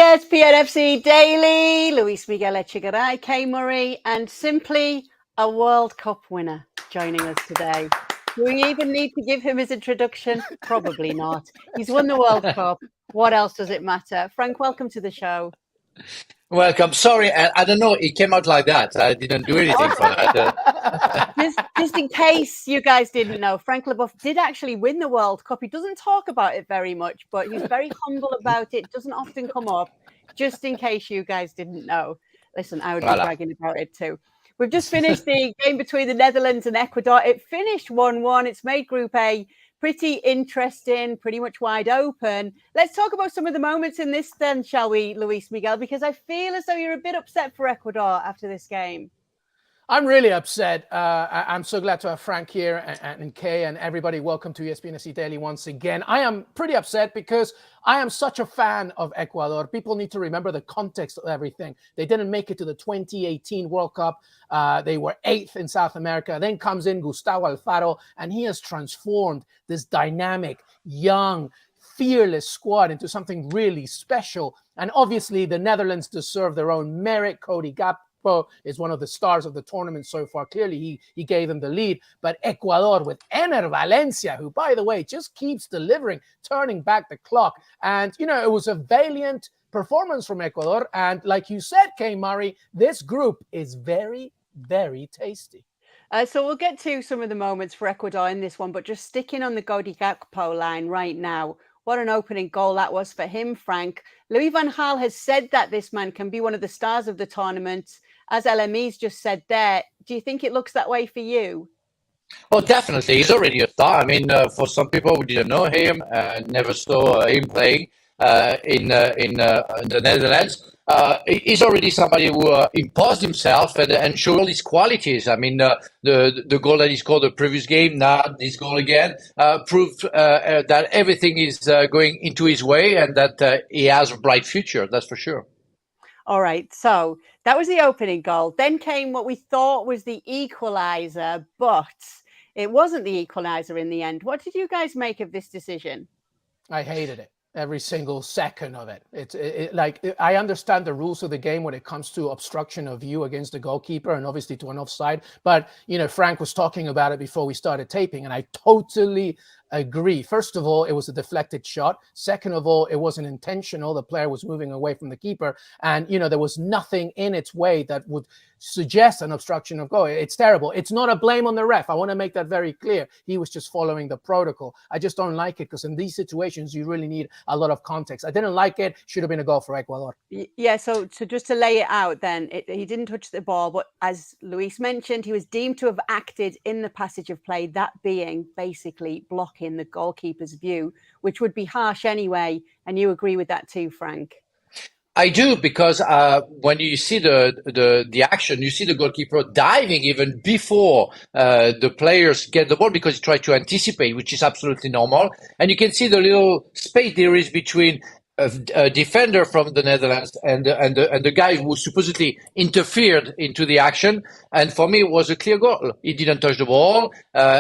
ESPNFC Daily, Luis Miguel Echegaray, Kay Murray, and simply a World Cup winner joining us today. Do we even need to give him his introduction? Probably not. He's won the World Cup. What else does it matter? Frank, welcome to the show. Welcome. Sorry, I don't know. It came out like that. I didn't do anything for that. Just in case you guys didn't know, Frank Leboeuf did actually win the World Cup. He doesn't talk about it very much, but he's very humble about it. Doesn't often come up, just in case you guys didn't know. Listen, I would be bragging about it too. We've just finished the game between the Netherlands and Ecuador. It finished 1-1. It's made Group A pretty interesting, pretty much wide open. Let's talk about some of the moments in this then, shall we, Luis Miguel? Because I feel as though you're a bit upset for Ecuador after this game. I'm really upset. I'm so glad to have Frank here and Kay and everybody. Welcome to ESPN FC Daily once again. I am pretty upset because I am such a fan of Ecuador. People need to remember the context of everything. They didn't make it to the 2018 World Cup. They were 8th in South America. Then comes in Gustavo Alfaro, and he has transformed this dynamic, young, fearless squad into something really special. And obviously, the Netherlands deserve their own merit. Cody Gakpo is one of the stars of the tournament so far. Clearly, he gave them the lead. But Ecuador with Ener Valencia, who, by the way, just keeps delivering, turning back the clock. And, you know, it was a valiant performance from Ecuador. And like you said, Kay Murray, this group is very, very tasty. So we'll get to some of the moments for Ecuador in this one, but just sticking on the Cody Gakpo line right now. What an opening goal that was for him, Frank. Louis van Gaal has said that this man can be one of the stars of the tournament. As LME's just said there, do you think it looks that way for you? Oh, definitely. He's already a star. I mean, for some people who didn't know him, never saw him playing in the Netherlands, he's already somebody who imposed himself and showed all his qualities. I mean, the goal that he scored the previous game, now this goal again, proved that everything is going into his way and that he has a bright future. That's for sure. All right, so that was the opening goal. Then came what we thought was the equaliser, but it wasn't the equaliser in the end. What did you guys make of this decision? I hated it. Every single second of it. Like, I understand the rules of the game when it comes to obstruction of view against the goalkeeper and obviously to an offside. But, you know, Frank was talking about it before we started taping, and I totally agree. First of all, it was a deflected shot. Second of all, it wasn't intentional. The player was moving away from the keeper. And, you know, there was nothing in its way that would suggest an obstruction of goal. It's terrible. It's not a blame on the ref. I want to make that very clear. He was just following the protocol. I just don't like it because in these situations, you really need a lot of context. I didn't like it. Should have been a goal for Ecuador. Yeah, so just to lay it out then, he didn't touch the ball, but as Luis mentioned, he was deemed to have acted in the passage of play, that being basically blocking the goalkeeper's view, which would be harsh anyway. And you agree with that too, Frank? I do, because when you see the action, you see the goalkeeper diving even before the players get the ball because he tried to anticipate, which is absolutely normal. And you can see the little space there is between a defender from the Netherlands and the guy who supposedly interfered into the action. And for me, it was a clear goal. He didn't touch the ball.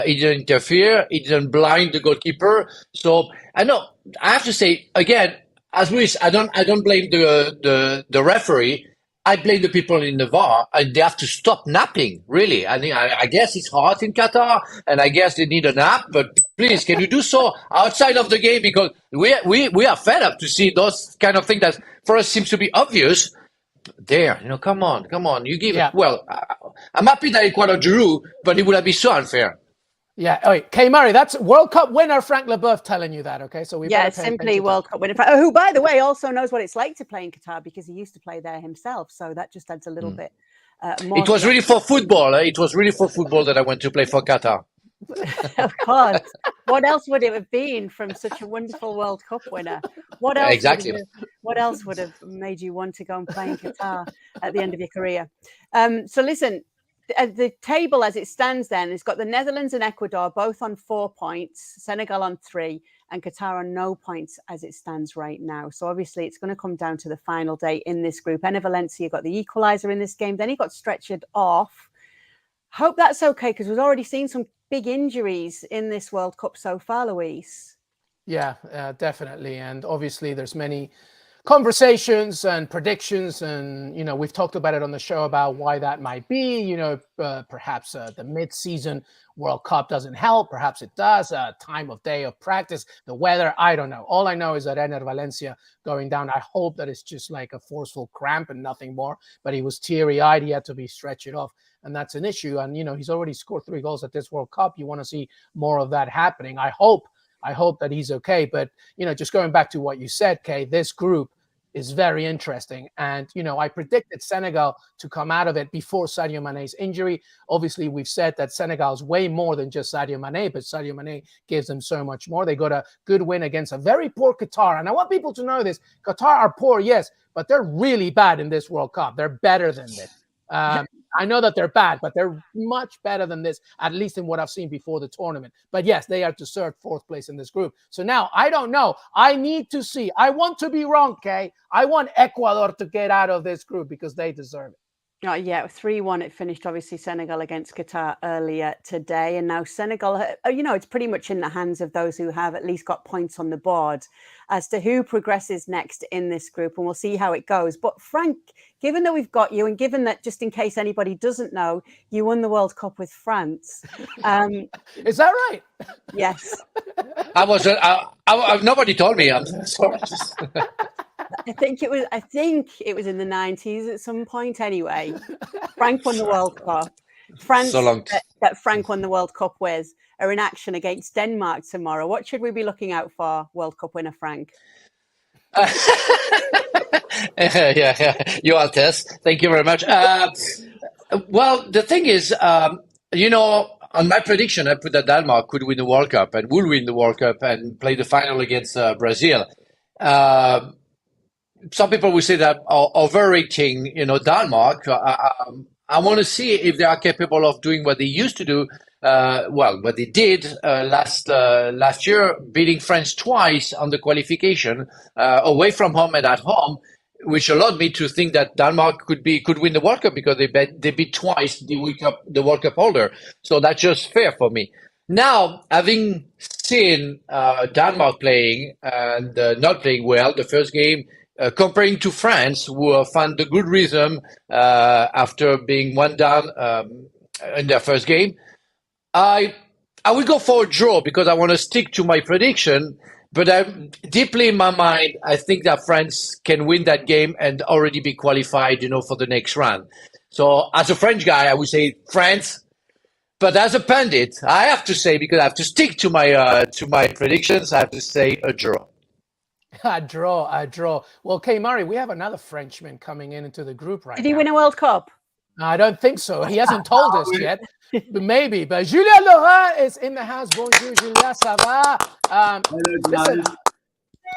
He didn't interfere. He didn't blind the goalkeeper. So I know I have to say again, as Luis, I don't blame the referee. I blame the people in the VAR, and they have to stop napping. Really, I guess it's hot in Qatar, and I guess they need a nap. But please, can you do so outside of the game? Because we are fed up to see those kind of things that for us seems to be obvious. There, you know, come on, you give it. Well, I'm happy that Ecuador drew, but it would have been so unfair. Yeah. Oh, Kay Murray, that's World Cup winner Frank Leboeuf telling you that. Okay, so we simply World Cup winner, who, by the way, also knows what it's like to play in Qatar because he used to play there himself. So that just adds a little bit more. It was really for football. It was really for football that I went to play for Qatar. Of course. What else would it have been from such a wonderful World Cup winner? What else? Exactly. What else would have made you want to go and play in Qatar at the end of your career? So listen. The table as it stands then has got the Netherlands and Ecuador both on 4 points, Senegal on 3, and Qatar on no points as it stands right now. So obviously it's going to come down to the final day in this group. Ener Valencia got the equaliser in this game. Then he got stretchered off. Hope that's okay because we've already seen some big injuries in this World Cup so far, Luis. Yeah, definitely. And obviously there's conversations and predictions, and we've talked about it on the show about why that might be. Perhaps the mid-season World Cup doesn't help. Perhaps it does. Time of day of practice, the weather. I don't know. All I know is that Ener Valencia going down. I hope that it's just like a forceful cramp and nothing more. But he was teary-eyed. He had to be stretched off, and that's an issue. And he's already scored 3 goals at this World Cup. You want to see more of that happening. I hope that he's okay. But just going back to what you said, Kay, this group is very interesting. And, I predicted Senegal to come out of it before Sadio Mane's injury. Obviously, we've said that Senegal is way more than just Sadio Mane, but Sadio Mane gives them so much more. They got a good win against a very poor Qatar. And I want people to know this. Qatar are poor, yes, but they're really bad in this World Cup. They're better than this. I know that they're bad, but they're much better than this, at least in what I've seen before the tournament. But yes, they are deserved 4th place in this group. So now I don't know. I need to see. I want to be wrong, Kay. I want Ecuador to get out of this group because they deserve it. Oh, yeah, 3-1 it finished, obviously, Senegal against Qatar earlier today. And now Senegal, it's pretty much in the hands of those who have at least got points on the board as to who progresses next in this group. And we'll see how it goes. But Frank, given that we've got you, and given that, just in case anybody doesn't know, you won the World Cup with France. Is that right? Yes. Nobody told me. I'm sorry. I think it was in the 90s at some point. Anyway, Frank won the World Cup. France that Frank won the World Cup with are in action against Denmark tomorrow. What should we be looking out for, World Cup winner Frank? Yeah, you are Tess. Thank you very much. Well, the thing is, on my prediction, I put that Denmark could win the World Cup and will win the World Cup and play the final against Brazil. Some people will say that overrating, Denmark. I want to see if they are capable of doing what they used to do. What they did last year, beating France twice on the qualification, away from home and at home, which allowed me to think that Denmark could win the World Cup because they beat twice the World Cup holder. So that's just fair for me. Now, having seen Denmark playing and not playing well the first game, comparing to France, who found a good rhythm after being 1 down in their first game, I will go for a draw because I want to stick to my prediction. But deeply in my mind, I think that France can win that game and already be qualified, for the next round. So as a French guy, I would say France. But as a pundit, I have to say, because I have to stick to my predictions, I have to say a draw. A draw. Well, Kay Murray, we have another Frenchman coming into the group right now. Did he win a World Cup? I don't think so. He hasn't told us yet, but maybe. But Julien Laurent is in the house. Bonjour, Julien, ça va? Listen,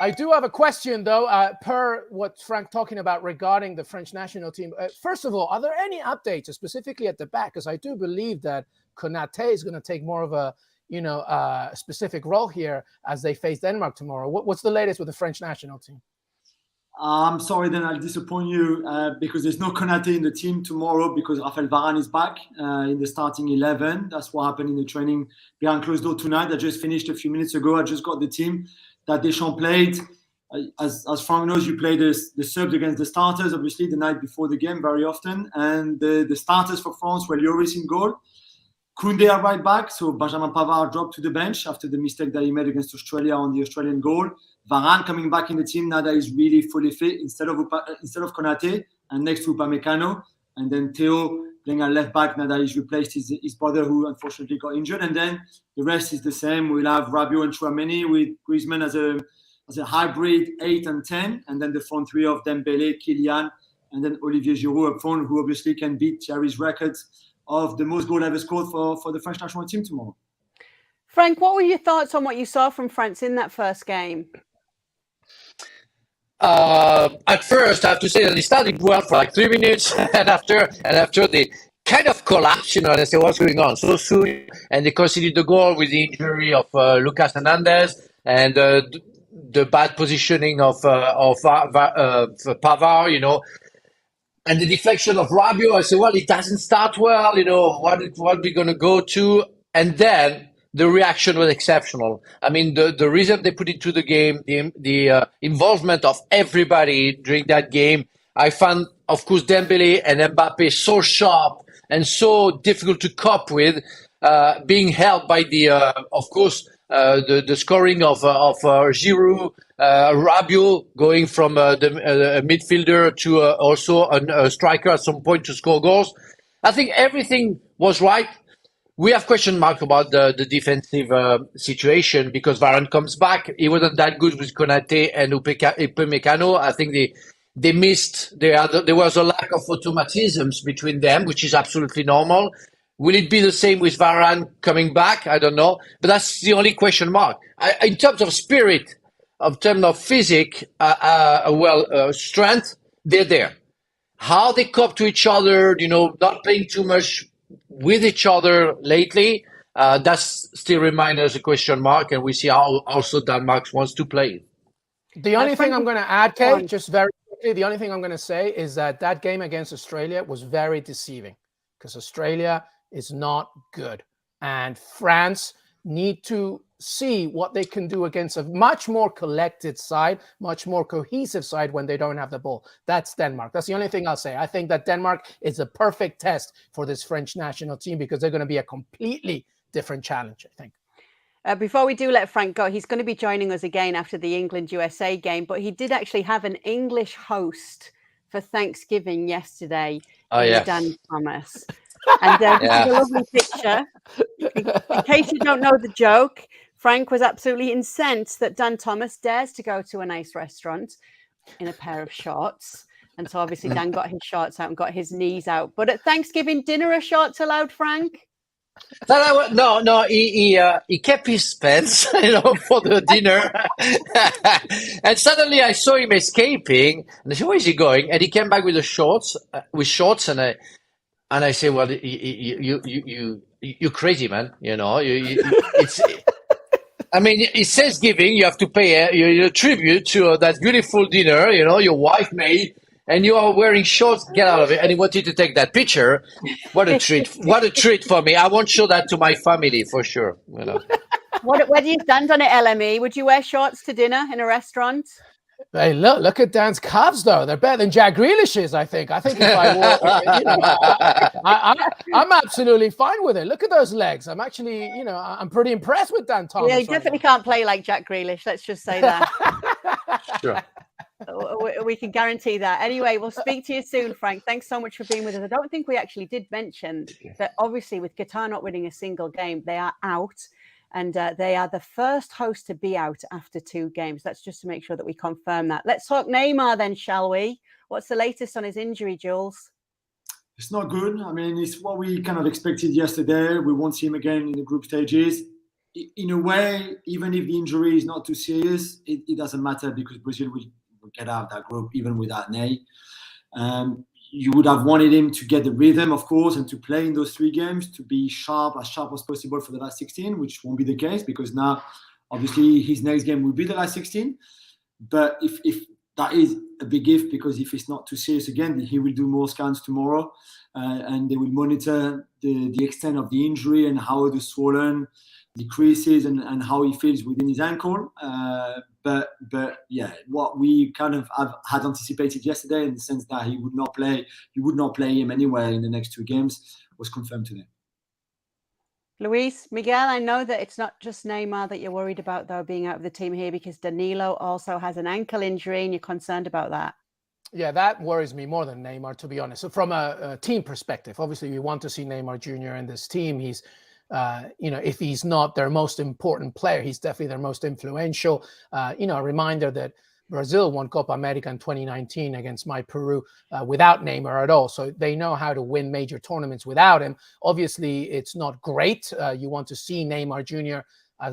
I do have a question, though, per what Frank talking about regarding the French national team. First of all, are there any updates, specifically at the back? Because I do believe that Konaté is going to take more of a specific role here as they face Denmark tomorrow. What's the latest with the French national team? I'm sorry, then I'll disappoint you because there's no Konaté in the team tomorrow because Raphaël Varane is back in the starting 11. That's what happened in the training behind closed door tonight. I just finished a few minutes ago. I just got the team that Deschamps played. As Frank knows, you play the subs against the starters, obviously, the night before the game very often. And the starters for France were Lloris in goal. Koundé are right back, so Benjamin Pavard dropped to the bench after the mistake that he made against Australia on the Australian goal. Varane coming back in the team now that he's really fully fit instead of Konaté and next to Upamecano. And then Theo playing at left back now that he's replaced his brother who unfortunately got injured. And then the rest is the same. We'll have Rabiot and Chouameni with Griezmann as a hybrid 8 and 10. And then the front three of Dembele, Kylian, and then Olivier Giroud up front, who obviously can beat Thierry's records of the most goal ever scored for the French national team tomorrow. Frank, what were your thoughts on what you saw from France in that first game? At first, I have to say that they started well for like 3 minutes, and after they kind of collapsed, and I said, "What's going on?" So soon, and they conceded the goal with the injury of Lucas Hernandez and the bad positioning of Pavard, and the deflection of Rabiot. I said, "Well, it doesn't start well, what are we going to go to?" And then the reaction was exceptional. I mean, the reason they put into the game, the involvement of everybody during that game. I found, of course, Dembele and Mbappe so sharp and so difficult to cope with, being helped by of course, the scoring of Giroud, Rabiot going from the midfielder to also a striker at some point to score goals. I think everything was right. We have question mark about the defensive situation because Varane comes back. He wasn't that good with Konate and Upamecano. I think they missed. There was a lack of automatisms between them, which is absolutely normal. Will it be the same with Varane coming back? I don't know, but that's the only question mark. In terms of spirit, in terms of physique, strength, they're there. How they cope to each other, not playing too much with each other lately, that's still remains as a question mark, and we see how also Denmark wants to play. The only thing I'm going to add, Kate, just very quickly, the only thing I'm going to say is that game against Australia was very deceiving because Australia is not good, and France need to see what they can do against a much more collected side, much more cohesive side when they don't have the ball. That's Denmark. That's the only thing I'll say. I think that Denmark is a perfect test for this French national team because they're going to be a completely different challenge, I think. Before we do let Frank go, he's going to be joining us again after the England-USA game, but he did actually have an English host for Thanksgiving yesterday, Dan Thomas. And this is a lovely picture. In case you don't know the joke, Frank was absolutely incensed that Dan Thomas dares to go to a nice restaurant in a pair of shorts. And so obviously Dan got his shorts out and got his knees out. But at Thanksgiving dinner, are shorts allowed, Frank? No. He kept his pants, for the dinner. And suddenly I saw him escaping, and I said, "Where is he going?" And he came back with the shorts, and I say, "Well, you're crazy, man. It's." I mean, it says giving. You have to pay your tribute to that beautiful dinner. Your wife made. And you are wearing shorts, get out of it. And he wanted to take that picture. What a treat. What a treat for me. I won't show that to my family for sure. Where do you stand on it, LME? Would you wear shorts to dinner in a restaurant? Hey, look at Dan's calves, though. They're better than Jack Grealish's, I think. I think if I wore, I'm absolutely fine with it. Look at those legs. I'm actually, I'm pretty impressed with Dan Thomas. Yeah, he definitely can't play like Jack Grealish. Let's just say that. Sure. We can guarantee that. Anyway, we'll speak to you soon, Frank. Thanks so much for being with us. I don't think we actually did mention that obviously with Qatar not winning a single game, they are out, and they are the first host to be out after 2 games. That's just to make sure that we confirm that. Let's talk Neymar then, shall we? What's the latest on his injury, Jules? It's not good. I mean, it's what we kind of expected yesterday. We won't see him again in the group stages. In a way, even if the injury is not too serious, it doesn't matter because Brazil will get out of that group even without Ney. You would have wanted him to get the rhythm, of course, and to play in those 3 games, to be as sharp as possible for the last 16, which won't be the case because now, obviously, his next game will be the last 16. But if that is a big if, because if it's not too serious again, he will do more scans tomorrow, and they will monitor the extent of the injury and how the swollen decreases and how he feels within his ankle. But yeah, what we kind of had anticipated yesterday in the sense that he would not play him anywhere in the next 2 games was confirmed today. Luis, Miguel, I know that it's not just Neymar that you're worried about, though, being out of the team here because Danilo also has an ankle injury and you're concerned about that. Yeah, that worries me more than Neymar, to be honest. So from a team perspective, obviously we want to see Neymar Jr. in this team. He's if he's not their most important player, he's definitely their most influential. A reminder that Brazil won Copa America in 2019 against my Peru without Neymar at all. So they know how to win major tournaments without him. Obviously, it's not great. You want to see Neymar Jr.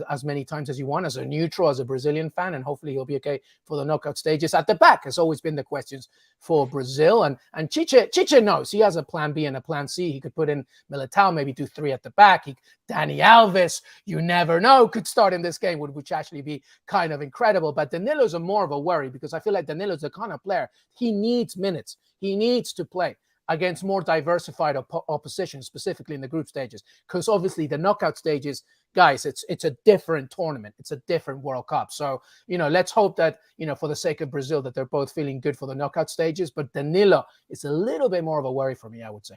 as many times as you want, as a neutral, as a Brazilian fan, and hopefully he'll be okay for the knockout stages. At the back has always been the questions for Brazil, and Chiche knows he has a plan B and a plan C. He could put in Militao, maybe do 3 at the back. Danny Alves, you never know, could start in this game, which actually be kind of incredible. But Danilo's more of a worry because I feel like Danilo's the kind of player, he needs minutes. He needs to play. against more diversified opposition, specifically in the group stages. Because obviously the knockout stages, guys, it's a different tournament. It's a different World Cup. So, let's hope that, for the sake of Brazil, that they're both feeling good for the knockout stages. But Danilo is a little bit more of a worry for me, I would say.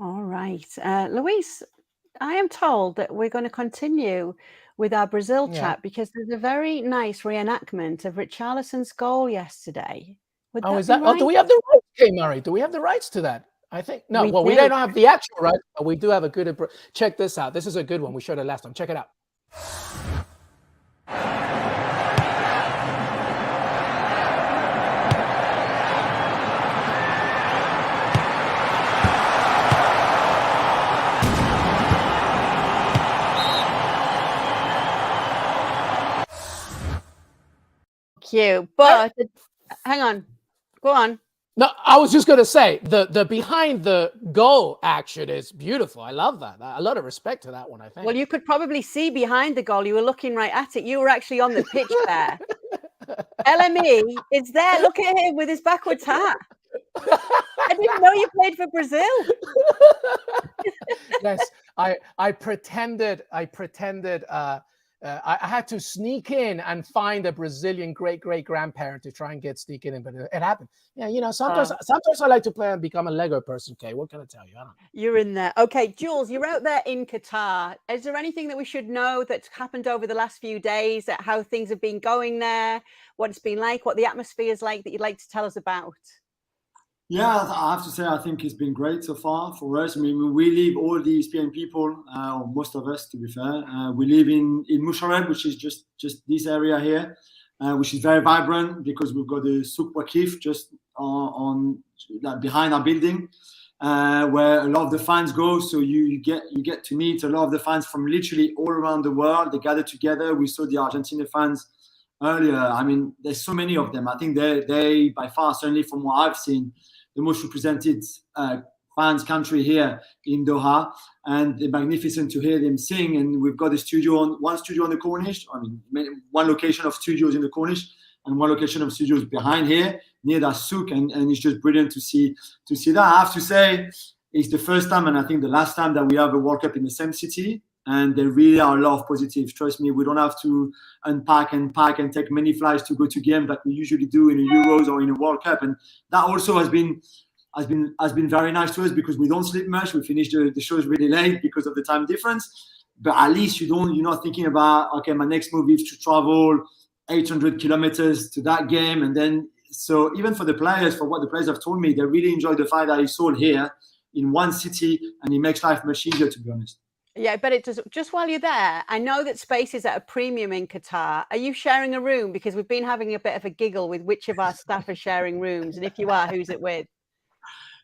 All right. Luis, I am told that we're going to continue with our Brazil chat because there's a very nice reenactment of Richarlison's goal yesterday. Is that right? Oh, do we have the rights, Kay Murray? Do we have the rights to that? I think no. We don't have the actual rights, but we do have a good. Check this out. This is a good one. We showed it last time. Check it out. Cute, but hang on, go on. No, I was just going to say the behind the goal action is beautiful. I love that. A lot of respect to that one, I think. Well, you could probably see behind the goal. You were looking right at it. You were actually on the pitch there. LME is there. Look at him with his backwards hat. I didn't know you played for Brazil. Yes, I pretended. I had to sneak in and find a Brazilian great-great-grandparent to try and sneak in, but it happened. Yeah, sometimes I like to play and become a Lego person, Kay. What can I tell you? I don't know. You're in there. Okay, Jules, you're out there in Qatar. Is there anything that we should know that's happened over the last few days, how things have been going there, what it's been like, what the atmosphere is like that you'd like to tell us about? Yeah, I have to say, I think it's been great so far for us. I mean, we live, all the ESPN people, or most of us, to be fair, we live in Musharraf, which is just this area here, which is very vibrant because we've got the Souk Waqif just on behind our building, where a lot of the fans go. So you get to meet a lot of the fans from literally all around the world. They gather together. We saw the Argentina fans earlier. I mean, there's so many of them. I think they by far, certainly from what I've seen, the most represented fans country here in Doha, and it's magnificent to hear them sing. And we've got one studio on the Corniche. I mean, one location of studios in the Corniche and one location of studios behind here near the souk, and it's just brilliant to see that. I have to say, it's the first time and I think the last time that we have a World Cup in the same city. And there really are a lot of positives. Trust me, we don't have to unpack and pack and take many flights to go to games like we usually do in the Euros or in a World Cup. And that also has been very nice to us because we don't sleep much. We finish the shows really late because of the time difference. But at least you're not thinking about, okay, my next move is to travel 800 kilometers to that game. And then, so even for the players, for what the players have told me, they really enjoy the fact that it's all here in one city, and it makes life much easier, to be honest. Yeah, but it does. Just while you're there, I know that space is at a premium in Qatar. Are you sharing a room? Because we've been having a bit of a giggle with which of our staff are sharing rooms. And if you are, who's it with?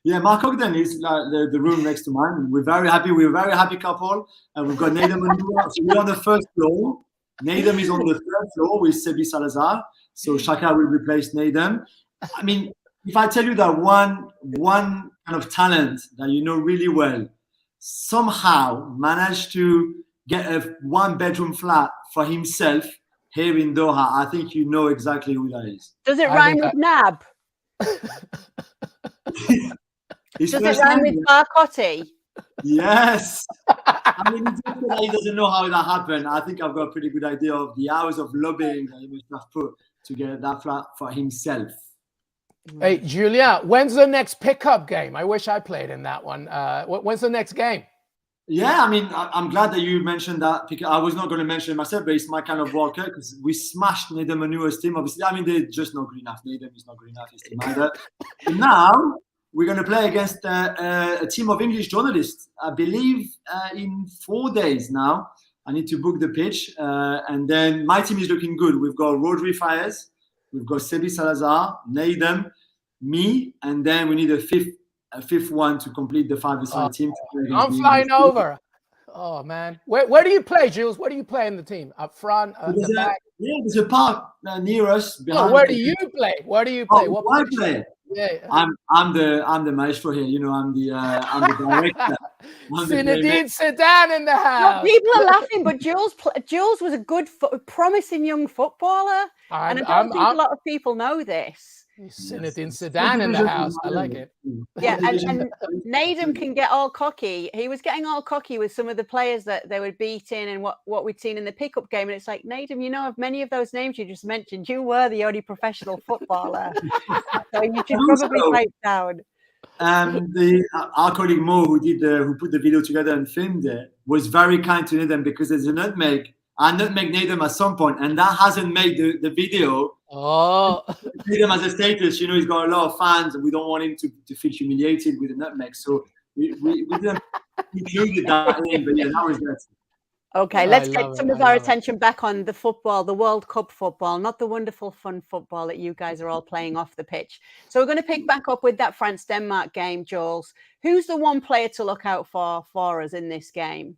Yeah, Mark Ogden is the room next to mine. We're very happy. We're a very happy couple. And we've got Nadem and Noura. So we're on the first floor. Nadem is on the third floor with Sebi Salazar. So Shaka will replace Nadem. I mean, if I tell you that one kind of talent that you know really well somehow managed to get a one-bedroom flat for himself here in Doha, I think you know exactly who that is. Does it rhyme with Nab? Does it rhyme with Barcotti? Yes. I mean, he doesn't know how that happened. I think I've got a pretty good idea of the hours of lobbying that he must have put to get that flat for himself. Hey, Julia, when's the next pickup game? I wish I played in that one. When's the next game? Yeah, I mean, I'm glad that you mentioned that because I was not going to mention it myself, but it's my kind of World Cup because we smashed Nadem Manua's team. Obviously, I mean, they're just not good enough. Nadem is not good enough. His team either. And now we're going to play against a team of English journalists, I believe, in 4 days now. I need to book the pitch. And then my team is looking good. We've got Rodri Fayez. We've got Sebi Salazar, Nadem, me, and then we need a fifth one to complete the five-a-side team. I'm flying over. Oh, man. Where do you play, Jules? Where do you play in the team? Up front? The back? Yeah, there's a park near us. Oh, where do you play? Where do you play? What I play? Yeah. I'm the maestro here. You know, I'm the director. Zinedine Zidane in the house. Well, people are laughing, but Jules was a good, promising young footballer, and I don't think a lot of people know this. Zinedine Zidane in the house. I like it. Yeah, and Nadem can get all cocky. He was getting all cocky with some of the players that they were beating and what we'd seen in the pickup game. And it's like, Nadem, you know, of many of those names you just mentioned, you were the only professional footballer. So you should probably pipe down. Our colleague Mo, who put the video together and filmed it, was very kind to Nadem because there's a nutmeg. I nutmeg Nadem at some point, and that hasn't made the video. Oh, Nadem as a status, you know, he's got a lot of fans, and we don't want him to feel humiliated with the nutmeg. So we didn't include that in, but yeah, that was that. Okay, let's get some of our attention back on the football, the World Cup football, not the wonderful, fun football that you guys are all playing off the pitch. So we're going to pick back up with that France-Denmark game, Jules. Who's the one player to look out for us in this game?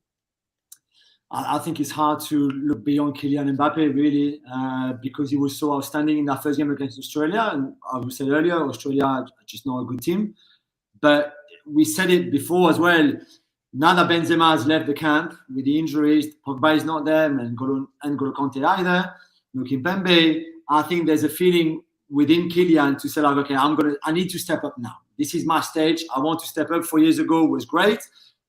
I think it's hard to look beyond Kylian Mbappe, really, because he was so outstanding in that first game against Australia. And as we said earlier, Australia are just not a good team. But we said it before as well. Now that Benzema has left the camp with the injuries, Pogba is not there, and N'Golo Kanté either, no Kimpembe. I think there's a feeling within Kylian to say, like, okay, I need to step up now. This is my stage. I want to step up. 4 years ago was great.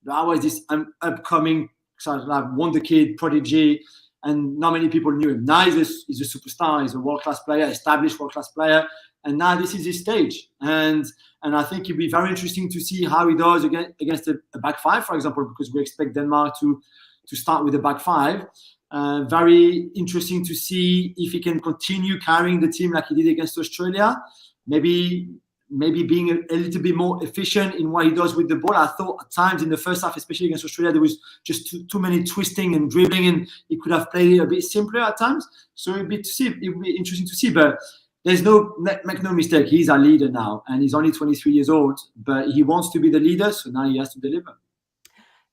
But I was this upcoming sort of like wonder kid, prodigy, and not many people knew him. Now he's a superstar. He's a world-class player, established world-class player. And now this is his stage. And I think it'll be very interesting to see how he does against a back five, for example, because we expect Denmark to start with a back five. Very interesting to see if he can continue carrying the team like he did against Australia. Maybe being a little bit more efficient in what he does with the ball. I thought at times in the first half, especially against Australia, there was just too many twisting and dribbling, and he could have played it a bit simpler at times. So it'll be interesting to see. But make no mistake, he's our leader now, and he's only 23 years old, but he wants to be the leader, so now he has to deliver.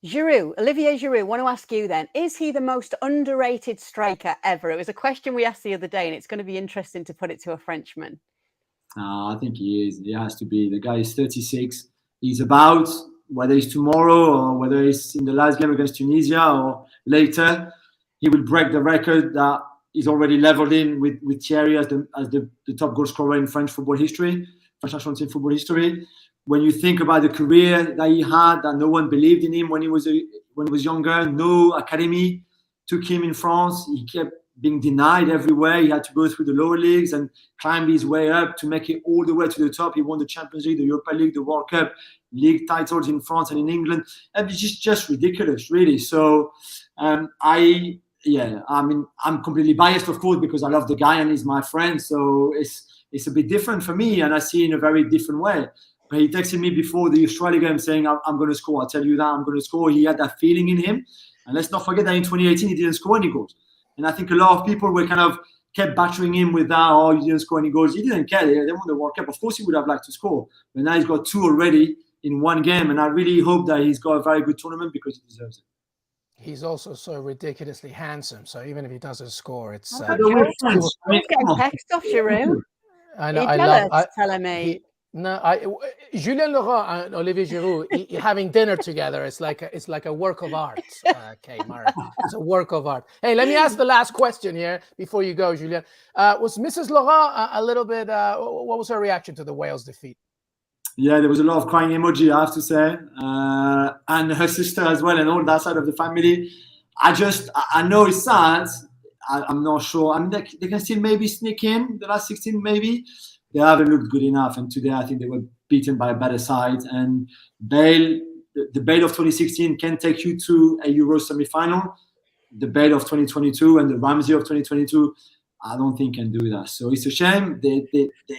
Olivier Giroud, I want to ask you then, is he the most underrated striker ever? It was a question we asked the other day, and it's going to be interesting to put it to a Frenchman. I think he is. He has to be. The guy is 36. He's about, whether it's tomorrow or whether it's in the last game against Tunisia or later, he will break the record that he's already leveled in with Thierry as the top goal scorer in French football history, French national team football history. When you think about the career that he had, that no one believed in him when he was younger, no academy took him in France. He kept being denied everywhere. He had to go through the lower leagues and climb his way up to make it all the way to the top. He won the Champions League, the Europa League, the World Cup, league titles in France and in England. And it's just ridiculous, really. So I'm completely biased, of course, because I love the guy and he's my friend. So it's a bit different for me, and I see it in a very different way. But he texted me before the Australia game saying, I'm going to score. I'll tell you that I'm going to score. He had that feeling in him. And let's not forget that in 2018, he didn't score any goals. And I think a lot of people were kind of kept battering him with that, oh, you didn't score any goals. He didn't care. They won the World Cup. Of course, he would have liked to score. But now he's got 2 already in one game. And I really hope that he's got a very good tournament because he deserves it. He's also so ridiculously handsome. So even if he doesn't score, it's... getting text off Giroud. I know. Telling me. Julien Laurent and Olivier Giroud having dinner together. It's like a work of art. Okay, Mara, it's a work of art. Hey, let me ask the last question here before you go, Julien. Was Mrs. Laurent a little bit? What was her reaction to the Wales defeat? Yeah, there was a lot of crying emoji, I have to say, and her sister as well, and all that side of the family. I know it's sad. I'm not sure. I mean, they can still maybe sneak in the last 16, maybe. They haven't looked good enough, and today I think they were beaten by a better side. And Bale, the Bale of 2016 can take you to a Euro semi-final. The Bale of 2022 and the Ramsey of 2022, I don't think can do that. So it's a shame. They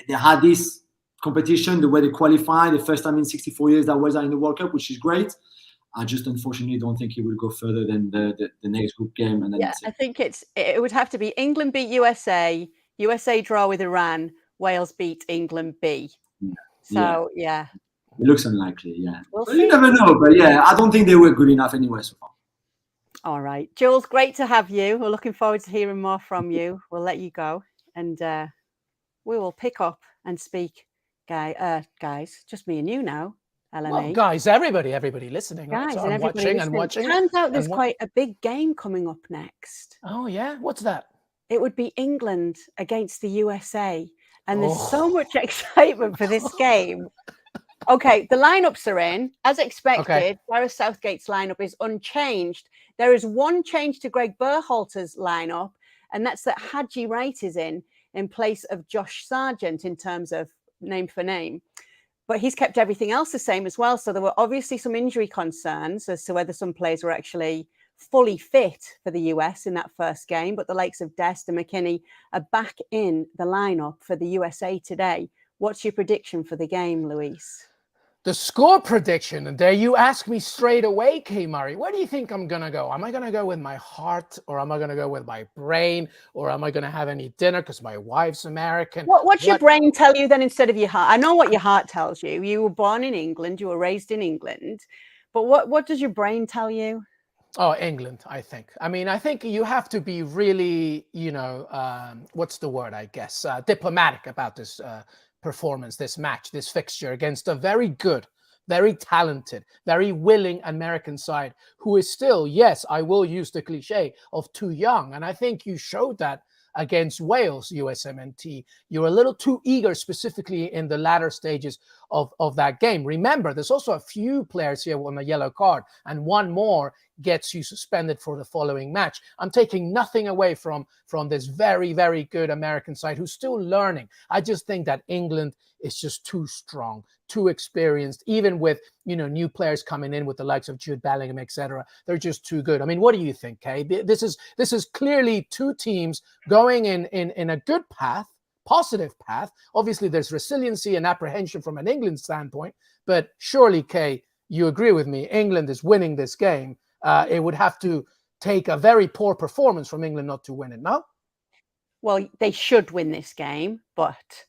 had this competition, the way they qualified, the first time in 64 years that was in the World Cup, which is great. I just unfortunately don't think he will go further than the next group game. And then I think it would have to be England beat USA, USA draw with Iran, Wales beat England B. So, yeah. It looks unlikely, yeah. You never know, but yeah, I don't think they were good enough anyway so far. All right. Jules, great to have you. We're looking forward to hearing more from you. We'll let you go. And we will pick up and speak, guys, just me and you now, LME. Well, guys, everybody listening. Guys, right? So and everybody watching. Turns out there's quite a big game coming up next. Oh, yeah? What's that? It would be England against the USA. And there's so much excitement for this game. Okay, the lineups are in. As expected, Gareth Southgate's lineup is unchanged. There is one change to Greg Berhalter's lineup, and that's that Haji Wright is in place of Josh Sargent in terms of name for name. But he's kept everything else the same as well. So there were obviously some injury concerns as to whether some players were actually fully fit for the US in that first game. But the likes of Dest and McKinney are back in the lineup for the USA today. What's your prediction for the game, Luis? The score prediction, and there you ask me straight away, K. Murray, where do you think I'm going to go? Am I going to go with my heart, or am I going to go with my brain, or am I going to have any dinner because my wife's American? What's your brain tell you then instead of your heart? I know what your heart tells you. You were born in England, you were raised in England, but what does your brain tell you? Oh, England, I think. I mean, I think you have to be really, what's the word, I guess, diplomatic about this performance, this match, this fixture against a very good, very talented, very willing American side who is still, yes, I will use the cliche of too young. And I think you showed that against Wales, USMNT. You're a little too eager, specifically in the latter stages of that game. Remember, there's also a few players here on a yellow card, and one more gets you suspended for the following match. I'm taking nothing away from this very, very good American side who's still learning. I just think that England is just too strong, too experienced, even with, new players coming in with the likes of Jude Bellingham, etc. They're just too good. I mean, what do you think, Kay? This is clearly two teams going in a good path, positive path. Obviously, there's resiliency and apprehension from an England standpoint, but surely, Kay, you agree with me, England is winning this game. It would have to take a very poor performance from England not to win it, no? Well, they should win this game, but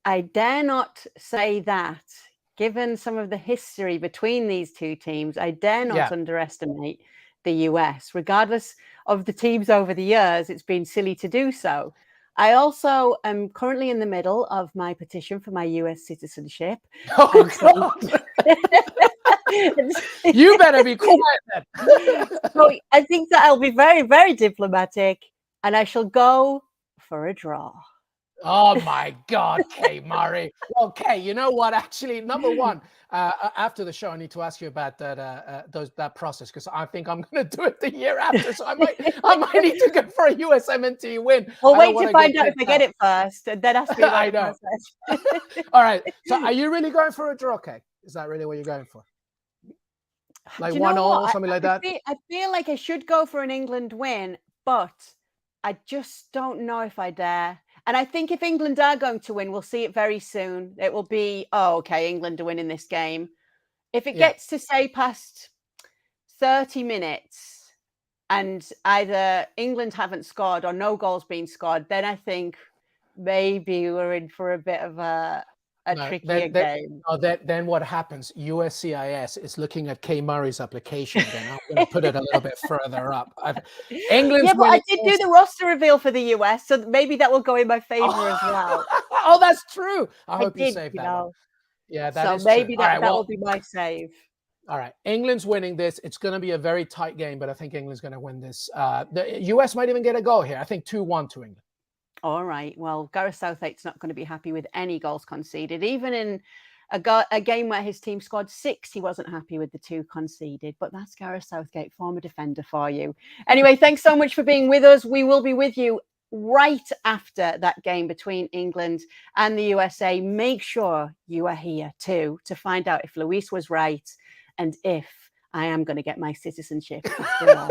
I dare not say that. Given some of the history between these two teams, I dare not underestimate the US. Regardless of the teams over the years, it's been silly to do so. I also am currently in the middle of my petition for my US citizenship. Oh, God. You better be quiet then. So I think that I'll be very, very diplomatic, and I shall go for a draw. Oh my God, Kay Murray. Well, Kay, you know what? Actually, number one, after the show, I need to ask you about that process, because I think I'm going to do it the year after. So I might need to go for a USMNT win. Well, wait to find out if I get it first, and then ask me about the process. All right. So, are you really going for a draw, Kay? Is that really what you're going for? Like 1-0 or something like that? I feel like I should go for an England win, but I just don't know if I dare. And I think if England are going to win, we'll see it very soon. It will be, England are winning this game. If it gets to, say, past 30 minutes and either England haven't scored or no goals being scored, then I think maybe we're in for a bit of a trickier game. Then what happens? USCIS is looking at Kay Murray's application. Then I'm going to put it a little bit further up. England's but I did do the roster reveal for the US, so maybe that will go in my favor as well. Oh, that's true. I hope you saved that one. Yeah, that is so maybe true. that will be my save. All right, England's winning this. It's going to be a very tight game, but I think England's going to win this. The US might even get a goal here. I think 2-1 to England. All right. Well, Gareth Southgate's not going to be happy with any goals conceded. Even in a game where his team scored 6, he wasn't happy with the 2 conceded. But that's Gareth Southgate, former defender for you. Anyway, thanks so much for being with us. We will be with you right after that game between England and the USA. Make sure you are here too to find out if Luis was right and if I am going to get my citizenship after all.